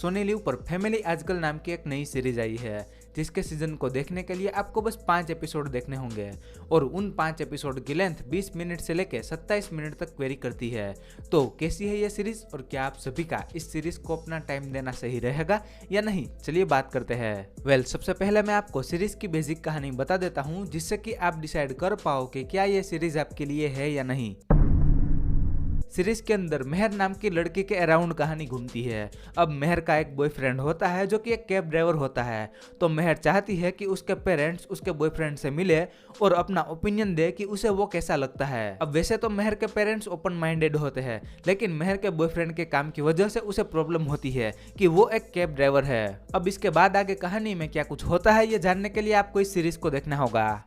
Soni live पर family आजकल नाम की एक नई सीरीज आई है, जिसके सीजन को देखने के लिए आपको बस 5 एपिसोड देखने होंगे और उन 5 एपिसोड की लेंथ 20 मिनट से लेकर 27 मिनट तक वेरी करती है। तो कैसी है ये सीरीज और क्या आप सभी का इस सीरीज को अपना टाइम देना सही रहेगा या नहीं, चलिए बात करते हैं। सबसे पहले मैं आपको सीरीज की बेसिक कहानी बता देता हूँ, जिससे कि आप डिसाइड कर पाओ कि क्या ये सीरीज आपके लिए है या नहीं। सीरीज के अंदर मेहर नाम की लड़की के अराउंड कहानी घूमती है। अब मेहर का एक बॉयफ्रेंड होता है जो कि एक कैब ड्राइवर होता है। तो मेहर चाहती है कि उसके पेरेंट्स उसके बॉयफ्रेंड से मिले और अपना ओपिनियन दे कि उसे वो कैसा लगता है। अब वैसे तो मेहर के पेरेंट्स ओपन माइंडेड होते हैं, लेकिन मेहर के बॉयफ्रेंड के काम की वजह से उसे प्रॉब्लम होती है कि वो एक कैब ड्राइवर है। अब इसके बाद आगे कहानी में क्या कुछ होता है ये जानने के लिए आपको इस सीरीज को देखना होगा।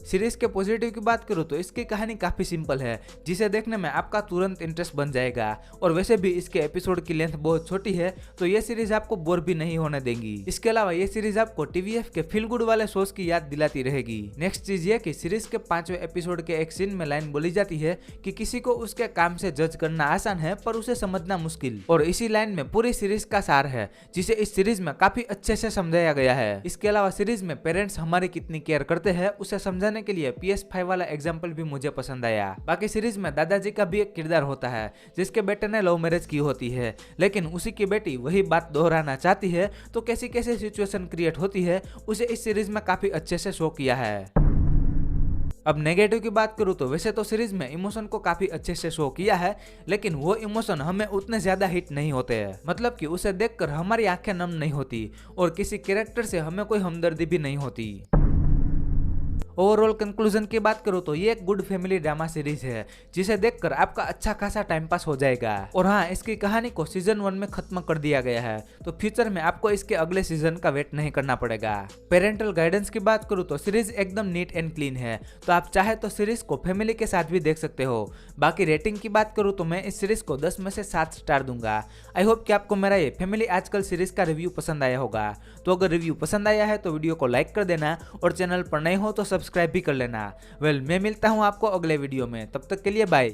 सीरीज के पॉजिटिव की बात करूँ तो इसकी कहानी काफी सिंपल है, जिसे देखने में आपका तुरंत इंटरेस्ट बन जाएगा। और वैसे भी इसके एपिसोड की लेंथ बहुत छोटी है, तो ये सीरीज आपको बोर भी नहीं होने देंगी। इसके अलावा ये सीरीज आपको टीवीएफ के फील गुड वाले शोज की याद दिलाती रहेगी। नेक्स्ट चीज ये कि सीरीज के 5वें एपिसोड के एक सीन में लाइन बोली जाती है कि किसी को उसके काम से जज करना आसान है पर उसे समझना मुश्किल। और इसी लाइन में पूरी सीरीज का सार है, जिसे इस सीरीज में काफी अच्छे से समझाया गया है। इसके अलावा सीरीज में पेरेंट्स हमारी कितनी केयर करते हैं उसे समझाने के लिए PS5 वाला एग्जाम्पल भी मुझे पसंद आया। बाकी सीरीज में दादाजी का भी एक किरदार होता है, जिसके बेटे ने लव मैरिज की होती है, लेकिन उसी की बेटी वही बात दोहराना चाहती है। तो कैसी कैसी सिचुएशन क्रिएट होती है उसे इस सीरीज में काफी अच्छे से शो किया है। अब नेगेटिव की बात करूँ तो वैसे तो सीरीज में इमोशन को काफी अच्छे से शो किया है, लेकिन वो इमोशन हमें उतने ज्यादा हिट नहीं होते हैं। मतलब कि उसे देखकर हमारी आंखें नम नहीं होती और किसी कैरेक्टर से हमें कोई हमदर्दी भी नहीं होती। ओवरऑल कंक्लूजन की बात करूँ तो ये एक गुड फैमिली ड्रामा सीरीज है, जिसे देखकर आपका अच्छा खासा टाइम पास हो जाएगा। और हाँ, इसकी कहानी को सीजन 1 में खत्म कर दिया गया है, तो फ्यूचर में आपको इसके अगले सीजन का वेट नहीं करना पड़ेगा। पेरेंटल गाइडेंस की बात करूँ तो सीरीज एकदम नीट एंड क्लीन है, तो आप चाहे तो सीरीज को फैमिली के साथ भी देख सकते हो। बाकी रेटिंग की बात करूँ तो मैं इस सीरीज को 10 में से 7 स्टार दूंगा। आई होप कि आपको मेरा ये फैमिली आजकल सीरीज का रिव्यू पसंद आया होगा। तो अगर रिव्यू पसंद आया है तो वीडियो को लाइक कर देना और चैनल पर नए हो तो सब्सक्राइब भी कर लेना। मैं मिलता हूँ आपको अगले वीडियो में, तब तक के लिए बाय।